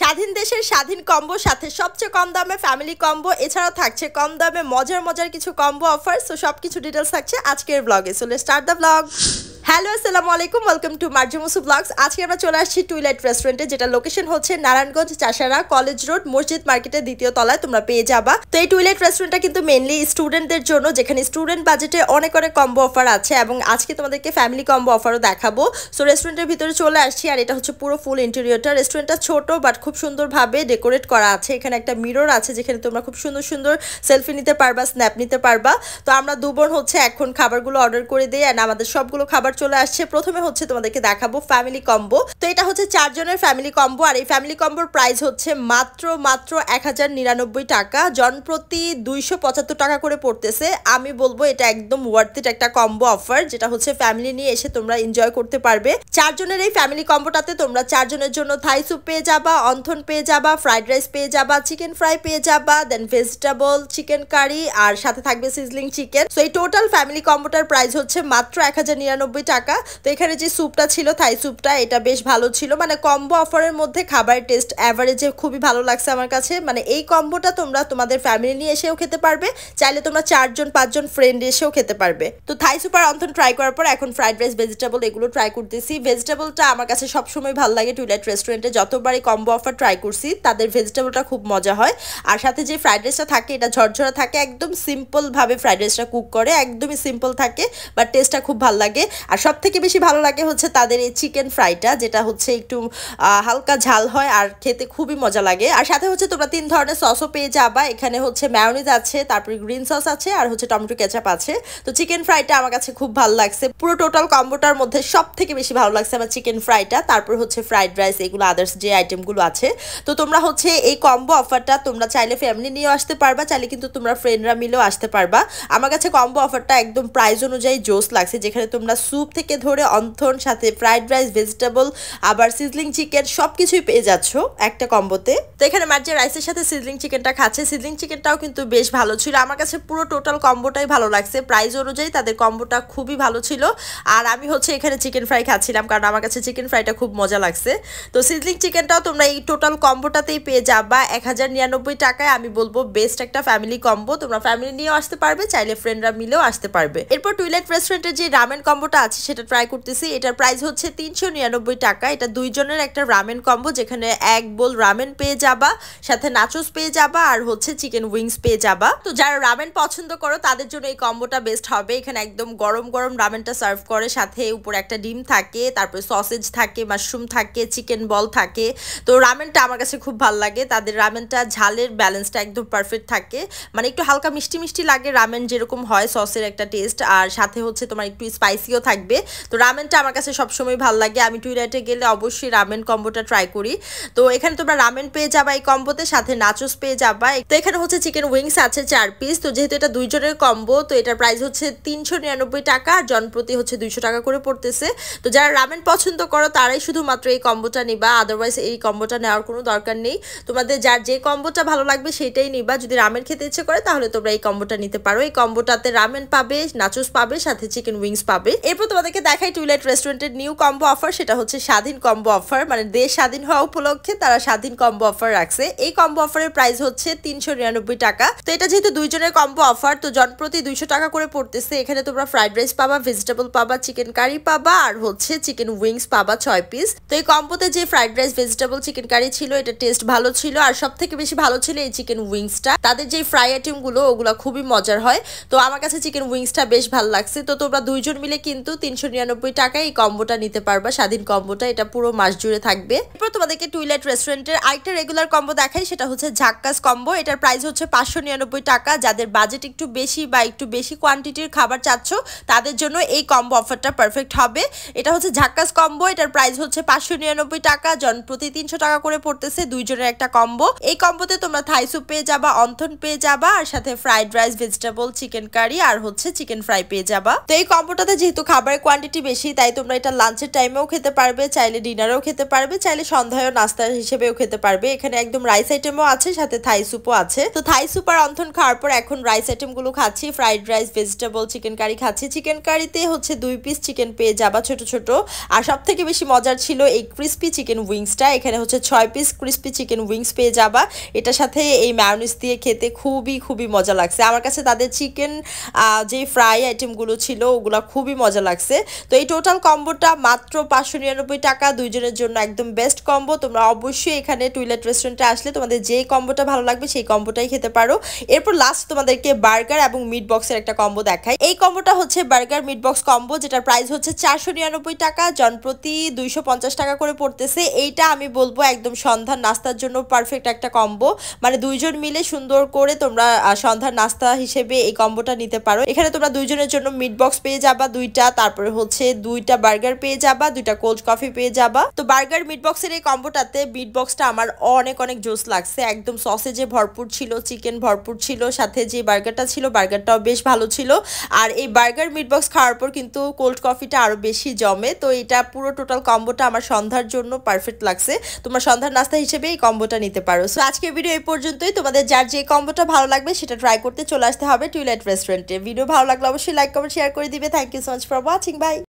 স্বাধীন দেশের স্বাধীন কম্বো সাথে সবচেয়ে কম দামে ফ্যামিলি কম্বো, এছাড়াও থাকছে কম দামে মজার কিছু কম্বো অফার। সো সবকিছু ডিটেলস থাকছে আজকের ব্লগে। So let's start the blog. Hello, আসসালামু আলাইকুম, ওয়েলকাম টু মার্জি মুসু ব্লগস। আজকে আমরা চলে আসছি টুইলাইট রেস্টুরেন্টে, যেটা লোকেশন হচ্ছে নারায়ণগঞ্জ চাষারা কলেজ রোড মসজিদ মার্কেটের দ্বিতীয় তলায় তোমরা পেয়ে যাবা। তো এই টুইলাইট রেস্টুরেন্টটা কিন্তু মেইনলি স্টুডেন্টদের জন্য, যেখানে স্টুডেন্ট বাজেটে অনেক কম্বো অফার আছে, এবং আজকে তোমাদেরকে ফ্যামিলি কম্বো অফারও দেখাবো। সো রেস্টুরেন্টের ভিতরে চলে আসছি, আর এটা হচ্ছে পুরো ফুল ইন্টেরিয়রটা। রেস্টুরেন্টটা ছোট বাট খুব সুন্দরভাবে ডেকোরেট করা আছে। এখানে একটা মিরর আছে, যেখানে তোমরা খুব সুন্দর সেলফি নিতে পারবা, স্ন্যাপ নিতে পারবা। তো আমরা দুবোন হচ্ছে এখন খাবারগুলো অর্ডার করে দিই, আর আমাদের সবগুলো খাবার চলে আসছে। প্রথমে হচ্ছে তোমাদেরকে দেখাবো ফ্যামিলি কম্বো। তো এটা হচ্ছে 4 জনের ফ্যামিলি কম্বো, আর এই ফ্যামিলি কম্বোর প্রাইস হচ্ছে মাত্র 1099 টাকা। জন প্রতি 275 টাকা করে পড়তেছে। আমি বলবো এটা একদম ওয়ার্থ ইট একটা কম্বো অফার, যেটা হচ্ছে ফ্যামিলি নিয়ে এসে তোমরা এনজয় করতে পারবে। 4 জনের এই ফ্যামিলি কম্বোটাতে তোমরা 4 জনের জন্য থাই স্যুপ পেয়ে যাবা, অন্থন পেয়ে যাবা, ফ্রাইড রাইস পেয়ে যাবা, চিকেন ফ্রাই পেয়ে যাবা, দেন ভেজিটেবল চিকেন কারি, আর সাথে থাকবে সিজলিং চিকেন। সো এই টোটাল ফ্যামিলি কম্বোটার প্রাইস হচ্ছে মাত্র 1099 টাকা। তো এখানে যে স্যুপটা ছিল, থাই স্যুপটা, এটা বেশ ভালো ছিল। মানে কম্বো অফারের মধ্যে খাবারের টেস্ট অ্যাভারেজে খুবই ভালো লাগছে আমার কাছে। মানে এই কম্বোটা তোমরা তোমাদের ফ্যামিলি নিয়ে এসেও খেতে পারবে, চাইলে তোমরা 4 জন 5 জন ফ্রেন্ড এসেও খেতে পারবে। তো থাই স্যুপ আর অন্থন ট্রাই করার পর এখন ফ্রাইড রাইস, ভেজিটেবল এগুলো ট্রাই করতেছি। ভেজিটেবলটা আমার কাছে সবসময় ভালো লাগে। টুইলাইট রেস্টুরেন্টে যতবারই কম্বো অফার ট্রাই করছি, তাদের ভেজিটেবলটা খুব মজা হয়। আর সাথে যে ফ্রাইড রাইসটা থাকে, এটা ঝরঝরা থাকে, একদম সিম্পলভাবে ফ্রাইড রাইসটা কুক করে, একদমই সিম্পল থাকে, বাট টেস্টটা খুব ভালো লাগে। আর সব থেকে বেশি ভালো লাগে হচ্ছে তাদের এই চিকেন ফ্রাইটা, যেটা হচ্ছে একটু হালকা ঝাল হয় আর খেতে খুবই মজা লাগে। আর সাথে হচ্ছে তোমরা 3 ধরনের সসও পেয়ে যাবা। এখানে হচ্ছে মেয়োনিজ আছে, তারপরে গ্রিন সস আছে, আর হচ্ছে টমেটো কেচাপ আছে। তো চিকেন ফ্রাইটা আমার কাছে খুব ভালো লাগছে। পুরো টোটাল কম্বোটার মধ্যে সব থেকে বেশি ভালো লাগছে আমার চিকেন ফ্রাইটা। তারপর হচ্ছে ফ্রাইড রাইস, এগুলো আদার্স যে আইটেমগুলো আছে। তো তোমরা হচ্ছে এই কম্বো অফারটা তোমরা চাইলে ফ্যামিলি নিয়েও আসতে পারবা, চাইলে কিন্তু তোমরা ফ্রেন্ডরা মিলেও আসতে পারবা। আমার কাছে কম্বো অফারটা একদম প্রাইস অনুযায়ী জোস লাগছে, যেখানে তোমরা স্যুপ থেকে ধরে অন্থন, সাথে ফ্রাইড রাইস, ভেজিটেবল, আবার সিজলিং চিকেন সবকিছুই পেয়ে যাচ্ছ একটা কম্বোতে। তো এখানে মার্জি রাইসের সাথে সিজলিং চিকেনটা খাচ্ছে। সিজলিং চিকেনটাও কিন্তু বেশ ভালো ছিল। আমার কাছে পুরো টোটাল কম্বোটাই ভালো লাগছে। প্রাইস অনুযায়ী তাদের কম্বোটা খুবই ভালো ছিল। আর আমি হচ্ছে এখানে চিকেন ফ্রাই খাচ্ছিলাম, কারণ আমার কাছে চিকেন ফ্রাইটা খুব মজা লাগছে। তো সিজলিং চিকেনটাও তোমরা এই টোটাল কম্বোটাতেই পেয়ে যাবা 1099 টাকায়। আমি বলবো বেস্ট একটা ফ্যামিলি কম্বো। তোমরা ফ্যামিলি নিয়েও আসতে পারবে, চাইলে ফ্রেন্ডরা মিলেও আসতে পারবে। এরপর টুইলাইট রেস্টুরেন্টের যে রামেন কম্বোটা আছে, সেটা ট্রাই করতেছি। এটার প্রাইস হচ্ছে 399 টাকা। এটা 2 জনের একটা রামেন কম্বো, যেখানে 1 বোল রামেন পেয়ে যাবা, সাথে নাচোস পেয়ে যাবা, আর হচ্ছে চিকেন উইংস পেয়ে যাবা। তো যারা রামেন পছন্দ করো তাদের জন্য এই কম্বোটা বেস্ট হবে। এখানে একদম গরম রামেনটা সার্ভ করে, সাথে উপরে একটা ডিম থাকে, তারপরে সসেজ থাকে, মাশরুম থাকে, চিকেন বল থাকে। তো রামেনটা আমার কাছে খুব ভালো লাগে। তাদের রামেনটা ঝালের ব্যালেন্সটা একদম পারফেক্ট থাকে। মানে একটু হালকা মিষ্টি লাগে রামেন যেরকম হয়, সসের একটা টেস্ট, আর সাথে হচ্ছে তোমার একটু স্পাইসিও থাকবে। তো রামেনটা আমার কাছে সবসময় ভালো লাগে। আমি টুইলাইটে গেলে অবশ্যই রামেন কম্বোটা ট্রাই করি। তো এখানে তোমরা রামেন পেয়ে যাবা এই কম্বোতে, সাথে নাচোস পেয়ে যাবা। তো এখানে হচ্ছে চিকেন উইংস আছে 4 পিস। তো যেহেতু এটা 2 জনের কম্বো, তো এটার প্রাইস হচ্ছে 399 টাকা, আর জন প্রতি হচ্ছে 200 টাকা করে পড়তেছে। তো যারা রামেন পছন্দ করো তারাই শুধুমাত্র এই কম্বোটা নিবা, আদারওয়াইজ এই কম্বোটা নেওয়ার কোনো দরকার নেই। তোমাদের যার যে কম্বোটা ভালো লাগবে সেটাই নিবা। যদি রামেন খেতে ইচ্ছে করে তাহলে তোমরা এই কম্বোটা নিতে পারো। এই কম্বোটাতে রামেন পাবে, নাচোস পাবে, সাথে চিকেন উইংস পাবে। এরপর তোমাদেরকে দেখাই টুইলাইট রেস্টুরেন্টের নিউ কম্বো অফার, সেটা হচ্ছে স্বাধীন কম্বো অফার। মানে দেশ স্বাধীন হওয়া উপলক্ষে তারা স্বাধীন কম্বো অফার রাখছে। এই কম্বো অফারের প্রাইস হচ্ছে 399 টাকা। তো এটা যেহেতু 2 জনের কম্বো অফার, তো জন প্রতি 200 টাকা করে পড়তেছে। এখানে তোমরা ফ্রাইড রাইস পাবা, ভেজিটেবল পাবা, চিকেন কারি পাবা, আর হচ্ছে চিকেন উইংস পাবা 6 পিস। তো এই কম্বোতে যে fried rice, vegetable, chicken curry ছিল, এটা টেস্ট ভালো ছিল। আর সব থেকে বেশি ভালো ছিল এই চিকেন উইংসটা। তাদের যে ফ্রাই আইটেম গুলো, ওগুলো খুবই মজার হয়। তো আমার কাছে চিকেন উইংসটা বেশ ভালো লাগছে। তো তোমরা 2 জন মিলে কিন্তু 399 টাকায় এই কম্বোটা নিতে পারবা, স্বাধীন কম্বোটা। এটা পুরো মাস জুড়ে থাকবে। এরপর তোমাদেরকে টুইলাইট রেস্টুরেন্টের আরেকটা রেগুলার কম্বো দেখাই, সেটা হচ্ছে ঝাক্কাস কম্বো। এটার প্রাইস হচ্ছে 599 টাকা। যাদের বাজেট একটু বেশি বা একটু বেশি কোয়ান্টিটির খাবার চাচ্ছ, তাদের জন্য এই কম্বো অফারটা পারফেক্ট হবে। এটা হচ্ছে ঝাক্কাস কম্বো। এটার প্রাইস হচ্ছে 599 টাকা, জন প্রতি 300 টাকা করে পড়তেছে। 2 জনের একটা কম্বো। এই কম্বোতে তোমরা থাই স্যুপ পেয়ে যাবা, অন্থন পেয়ে যাবা, আর সাথে fried rice, vegetable, chicken curry, আর হচ্ছে চিকেন ফ্রাই পেয়ে যাবা। তো এই কম্বোটাতে যেহেতু খাবার খাবারের কোয়ান্টিটি বেশি, তাই তোমরা এটা লাঞ্চের টাইমেও খেতে পারবে, চাইলে ডিনারেও খেতে পারবে, চাইলে সন্ধ্যায়ও নাস্তা হিসেবেও খেতে পারবে। এখানে একদম রাইস আইটেমও আছে, সাথে থাই স্যুপও আছে। তো থাই স্যুপ আর অন্থন খাওয়ার পর এখন রাইস আইটেম গুলো খাচ্ছি, fried rice, vegetable, chicken curry খাচ্ছি। চিকেন কারিতে হচ্ছে 2 পিস চিকেন পেয়ে যাবা ছোট ছোট। আর সব থেকে বেশি মজার ছিল এই ক্রিস্পি চিকেন উইংসটা। এখানে হচ্ছে 6 পিস ক্রিস্পি চিকেন উইংস পেয়ে যাবা। এটার সাথে এই মায়োনিজ দিয়ে খেতে খুবই মজা লাগছে আমার কাছে। তাদের চিকেন যে ফ্রাই আইটেমগুলো ছিল ওগুলো খুবই মজা লাগছে। তো এই টোটাল কম্বোটা মাত্র 599 টাকা, দুইজনের জন্য একদম বেস্ট কম্বো। তোমরা অবশ্যই এখানে টুইলেট রেস্টুরেন্টে আসলে তোমাদের যে কম্বোটা ভালো লাগবে সেই কম্বোটাই খেতে পারো। এরপর লাস্ট তোমাদেরকে বার্গার এবং মিট বক্সের একটা কম্বো দেখাই। এই কম্বোটা হচ্ছে বার্গার মিট বক্স কম্বো, যেটার প্রাইস হচ্ছে 499 টাকা, জনপ্রতি 250 টাকা করে পড়তেছে। এইটা আমি বলবো একদম সন্ধ্যার নাস্তার জন্য পারফেক্ট একটা কম্বো। মানে দুইজন মিলে সুন্দর করে তোমরা সন্ধ্যার নাস্তা হিসেবে এই কম্বোটা নিতে পারো। এখানে তোমরা দুইজনের জন্য মিট বক্স পেয়ে যাবা 2টা, তারপরে হচ্ছে 2টা বার্গার পেয়ে যাবা, 2টা কোল্ড কফি পেয়ে যাবা। তো বার্গার মিট বক্সের এই কম্বোটাতে মিট বক্সটা আমার অনেক জোস লাগছে। একদম সসেজে ভরপুর ছিল, চিকেন ভরপুর ছিল, সাথে যে বার্গারটা ছিল বার্গারটাও বেশ ভালো ছিল। আর এই বার্গার মিট বক্স খাওয়ার পর কিন্তু কোল্ড কফিটা আরো বেশি জমে। তো এটা পুরো টোটাল কম্বোটা আমার সন্ধ্যার জন্য পারফেক্ট লাগছে। তোমরা সন্ধ্যার নাস্তা হিসেবে এই কম্বোটা নিতে পারো। সো আজকের ভিডিও এই পর্যন্তই। তোমাদের যার যে কম্বোটা ভালো লাগবে সেটা ট্রাই করতে চলে আসতে হবে টুইলেট রেস্টুরেন্টে। ভিডিও ভালো লাগলে অবশ্যই লাইক কমেন্ট শেয়ার করে দিবে। Thank you so much for watching, by.